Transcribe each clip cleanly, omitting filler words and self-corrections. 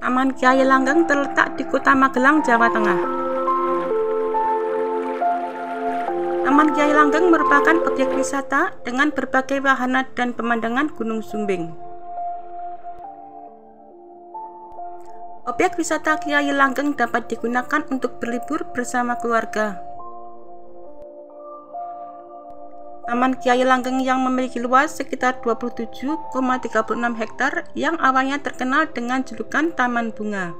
Taman Kyai Langgeng terletak di Kota Magelang, Jawa Tengah. Taman Kyai Langgeng merupakan objek wisata dengan berbagai wahana dan pemandangan Gunung Sumbing. Objek wisata Kyai Langgeng dapat digunakan untuk berlibur bersama keluarga. Taman Kyai Langgeng yang memiliki luas sekitar 27,36 hektar yang awalnya terkenal dengan julukan Taman Bunga.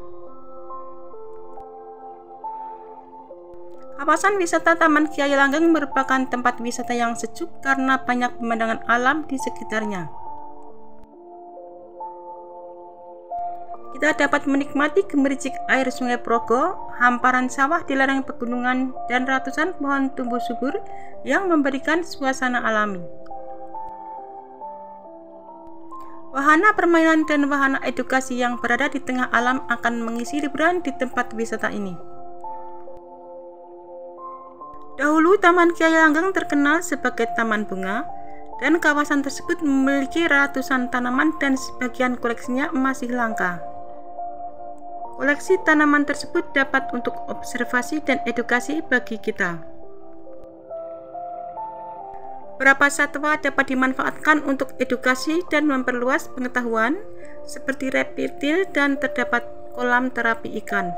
Kawasan wisata Taman Kyai Langgeng merupakan tempat wisata yang sejuk karena banyak pemandangan alam di sekitarnya. Kita dapat menikmati gemericik air Sungai Progo, hamparan sawah di lereng pegunungan, dan ratusan pohon tumbuh subur yang memberikan suasana alami. Wahana permainan dan wahana edukasi yang berada di tengah alam akan mengisi liburan di tempat wisata ini. Dahulu Taman Kyai Langgeng terkenal sebagai Taman Bunga, dan kawasan tersebut memiliki ratusan tanaman dan sebagian koleksinya masih langka. Koleksi tanaman tersebut dapat untuk observasi dan edukasi bagi kita. Beberapa satwa dapat dimanfaatkan untuk edukasi dan memperluas pengetahuan, seperti reptil dan terdapat kolam terapi ikan.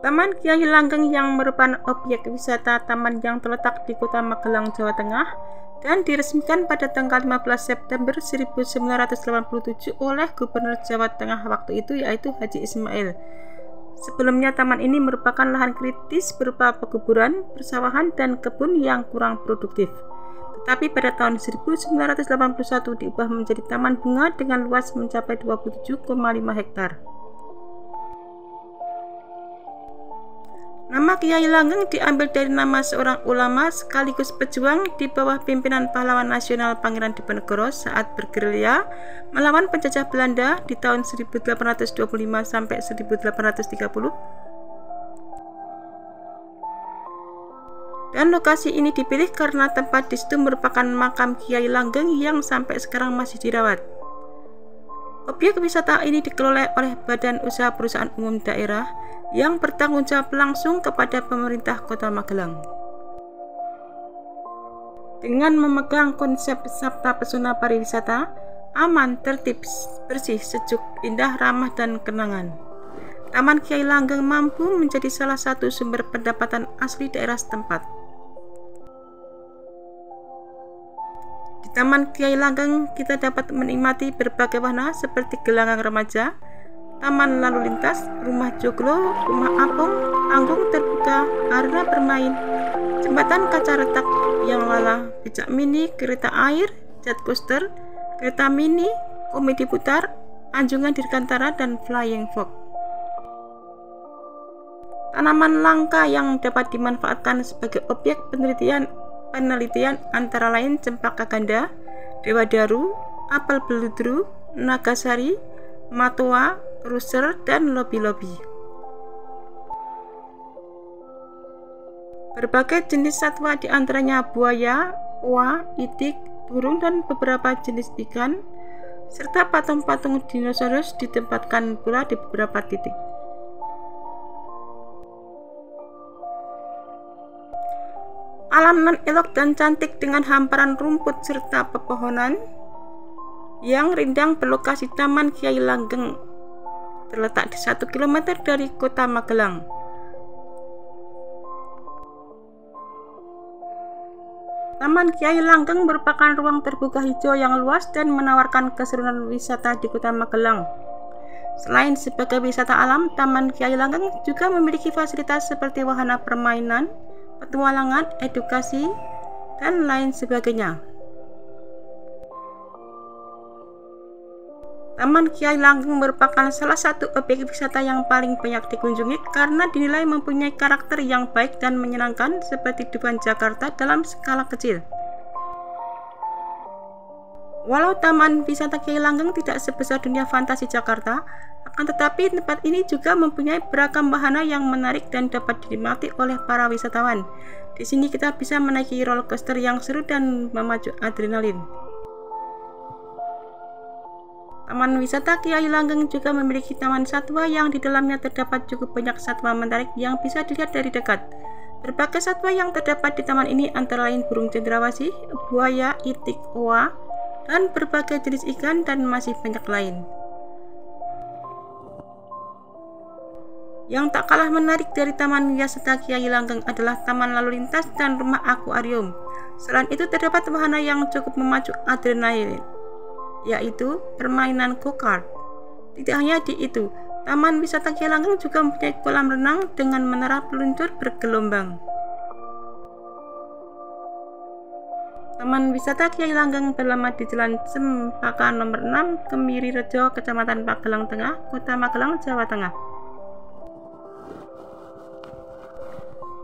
Taman Kyai Langgeng yang merupakan objek wisata taman yang terletak di Kota Magelang, Jawa Tengah, dan diresmikan pada tanggal 15 September 1987 oleh Gubernur Jawa Tengah waktu itu, yaitu Haji Ismail. Sebelumnya taman ini merupakan lahan kritis berupa pekuburan, persawahan, dan kebun yang kurang produktif. Tetapi pada tahun 1981 diubah menjadi taman bunga dengan luas mencapai 27,5 hektar. Nama Kyai Langgeng diambil dari nama seorang ulama sekaligus pejuang di bawah pimpinan pahlawan nasional Pangeran Diponegoro saat bergerilya melawan penjajah Belanda di tahun 1825 sampai 1830. Dan lokasi ini dipilih karena tempat di situ merupakan makam Kyai Langgeng yang sampai sekarang masih dirawat. Objek wisata ini dikelola oleh Badan Usaha Perusahaan Umum Daerah yang bertanggung jawab langsung kepada pemerintah Kota Magelang. Dengan memegang konsep Sabta Pesona Pariwisata, aman, tertib, bersih, sejuk, indah, ramah, dan kenangan, Taman Kyai Langgeng mampu menjadi salah satu sumber pendapatan asli daerah setempat. Di Taman Kyai Langgeng kita dapat menikmati berbagai wahana seperti gelanggang remaja, taman lalu lintas, rumah joglo, rumah apung, panggung terbuka, arena bermain, jembatan kaca retak yang lala, becak mini, kereta air, jet coaster, kereta mini, komedi putar, anjungan dirgantara, dan flying fox. Tanaman langka yang dapat dimanfaatkan sebagai objek penelitian antara lain cempaka ganda, dewadaru, apel beludru, nagasari, matoa, ruser, dan lobi-lobi. Berbagai jenis satwa diantaranya buaya, oa, itik, burung, dan beberapa jenis ikan, serta patung-patung dinosaurus ditempatkan pula di beberapa titik. Alam nan elok dan cantik dengan hamparan rumput serta pepohonan yang rindang berlokasi Taman Kyai Langgeng terletak di 1 km dari Kota Magelang. Taman Kyai Langgeng merupakan ruang terbuka hijau yang luas dan menawarkan keseruan wisata di Kota Magelang. Selain sebagai wisata alam, Taman Kyai Langgeng juga memiliki fasilitas seperti wahana permainan, petualangan, edukasi, dan lain sebagainya. Taman Kyai Langgeng merupakan salah satu objek wisata yang paling banyak dikunjungi karena dinilai mempunyai karakter yang baik dan menyenangkan seperti kehidupan Jakarta dalam skala kecil. Walau Taman Wisata Kyai Langgeng tidak sebesar dunia fantasi Jakarta, akan tetapi tempat ini juga mempunyai beragam wahana yang menarik dan dapat dinikmati oleh para wisatawan. Di sini kita bisa menaiki roller coaster yang seru dan memacu adrenalin. Taman Wisata Kiai Langgeng juga memiliki taman satwa yang di dalamnya terdapat cukup banyak satwa menarik yang bisa dilihat dari dekat. Berbagai satwa yang terdapat di taman ini antara lain burung cendrawasih, buaya, itik, oa, dan berbagai jenis ikan dan masih banyak lain. Yang tak kalah menarik dari Taman Wisata Kiai Langgeng adalah taman lalu lintas dan rumah akuarium. Selain itu terdapat wahana yang cukup memacu adrenalin, yaitu permainan go-kart. Tidak hanya di itu, Taman Wisata Kiai Langgeng juga mempunyai kolam renang dengan menara peluncur bergelombang. Taman Wisata Kiai Langgeng beralamat di Jalan Cempaka nomor 6, Kemiri Rejo, Kecamatan Magelang Tengah, Kota Magelang, Jawa Tengah.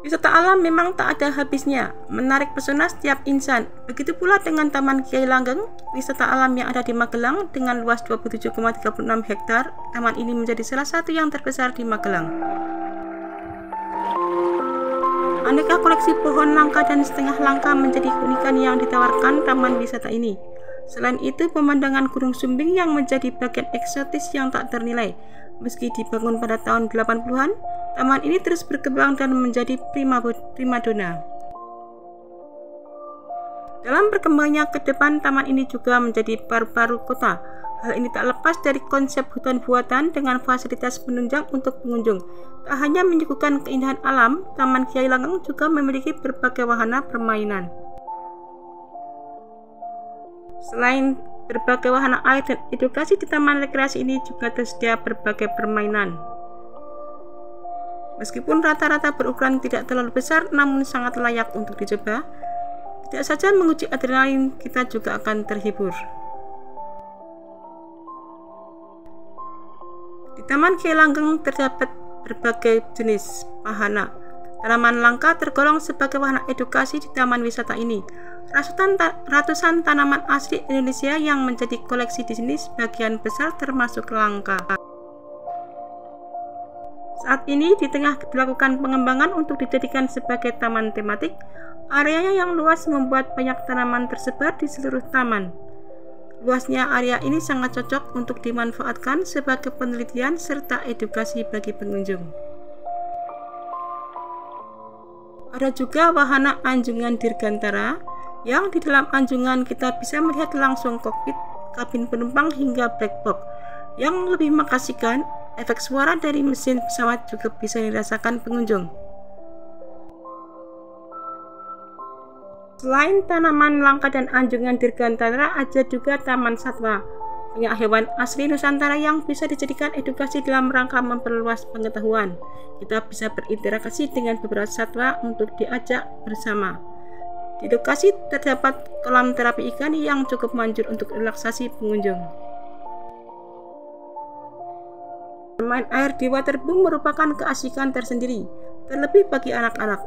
Wisata alam memang tak ada habisnya, menarik pesona setiap insan. Begitu pula dengan Taman Kiai Langgeng, wisata alam yang ada di Magelang dengan luas 27,36 hektar. Taman ini menjadi salah satu yang terbesar di Magelang. Aneka koleksi pohon langka dan setengah langka menjadi keunikan yang ditawarkan taman wisata ini. Selain itu, pemandangan Gunung Sumbing yang menjadi bagian eksotis yang tak ternilai. Meski dibangun pada tahun 80-an, taman ini terus berkembang dan menjadi primadona. Dalam berkembangnya ke depan, taman ini juga menjadi paru-paru kota. Hal ini tak lepas dari konsep hutan buatan dengan fasilitas penunjang untuk pengunjung. Tak hanya menyuguhkan keindahan alam, Taman Kiai Langgeng juga memiliki berbagai wahana permainan. Selain berbagai wahana air dan edukasi, di taman rekreasi ini juga tersedia berbagai permainan. Meskipun rata-rata berukuran tidak terlalu besar, namun sangat layak untuk dicoba. Tidak saja menguji adrenalin, kita juga akan terhibur. Di Taman Kiai Langgeng terdapat berbagai jenis wahana. Tanaman langka tergolong sebagai wahana edukasi di taman wisata ini. Ratusan tanaman asli Indonesia yang menjadi koleksi di sini sebagian besar termasuk langka. Saat ini di tengah dilakukan pengembangan untuk dijadikan sebagai taman tematik. Areanya yang luas membuat banyak tanaman tersebar di seluruh taman. Luasnya area ini sangat cocok untuk dimanfaatkan sebagai penelitian serta edukasi bagi pengunjung. Ada juga wahana anjungan dirgantara, yang di dalam anjungan kita bisa melihat langsung kokpit, kabin penumpang hingga black box. Yang lebih mengasihkan, efek suara dari mesin pesawat juga bisa dirasakan pengunjung. Selain tanaman langka dan anjungan dirgantara, ada juga taman satwa. Banyak hewan asli Nusantara yang bisa dijadikan edukasi dalam rangka memperluas pengetahuan. Kita bisa berinteraksi dengan beberapa satwa untuk diajak bersama. Di lokasi terdapat kolam terapi ikan yang cukup manjur untuk relaksasi pengunjung. Bermain air di waterboom merupakan keasikan tersendiri, terlebih bagi anak-anak.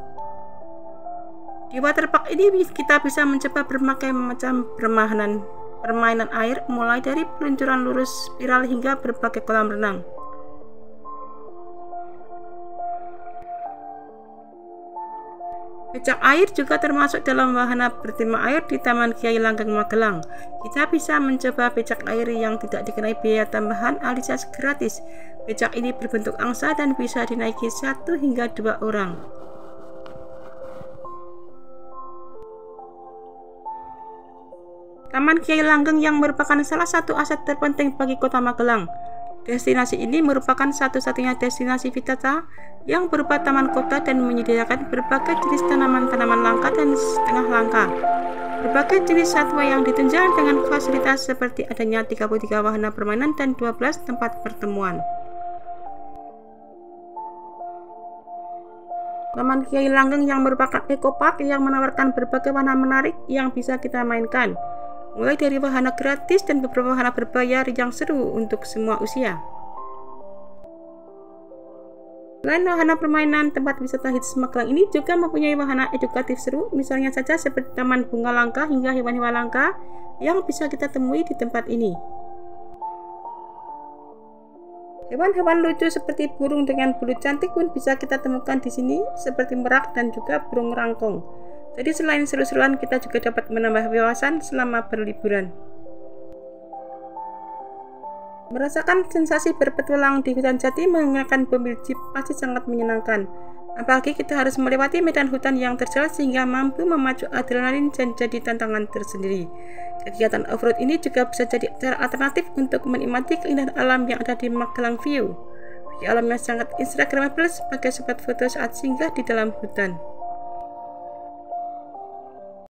Di waterpark ini kita bisa mencoba berbagai macam permainan air, mulai dari peluncuran lurus, spiral hingga berbagai kolam renang. Becak air juga termasuk dalam wahana bertema air di Taman Kiai Langgeng Magelang. Kita bisa mencoba becak air yang tidak dikenai biaya tambahan alias gratis. Becak ini berbentuk angsa dan bisa dinaiki 1 hingga 2 orang. Taman Kiai Langgeng yang merupakan salah satu aset terpenting bagi Kota Magelang. Destinasi ini merupakan satu-satunya destinasi wisata yang berupa taman kota dan menyediakan berbagai jenis tanaman-tanaman langka dan setengah langka. Berbagai jenis satwa yang ditunjang dengan fasilitas seperti adanya 33 wahana permainan dan 12 tempat pertemuan. Taman Kiai Langgeng yang merupakan ekopark yang menawarkan berbagai wahana menarik yang bisa kita mainkan, mulai dari wahana gratis dan beberapa wahana berbayar yang seru untuk semua usia. Selain wahana permainan, tempat wisata hits Magelang ini juga mempunyai wahana edukatif seru, misalnya saja seperti taman bunga langka hingga hewan-hewan langka yang bisa kita temui di tempat ini. Hewan-hewan lucu seperti burung dengan bulu cantik pun bisa kita temukan di sini, seperti merak dan juga burung rangkong. Jadi selain seru-seruan, kita juga dapat menambah wawasan selama berliburan. Merasakan sensasi berpetualang di hutan jati menggunakan mobil jeep pasti sangat menyenangkan. Apalagi kita harus melewati medan hutan yang terjal sehingga mampu memacu adrenalin dan jadi tantangan tersendiri. Kegiatan off-road ini juga bisa jadi cara alternatif untuk menikmati keindahan alam yang ada di Magelang View. View alam yang sangat instagramable sebagai spot foto saat singgah di dalam hutan.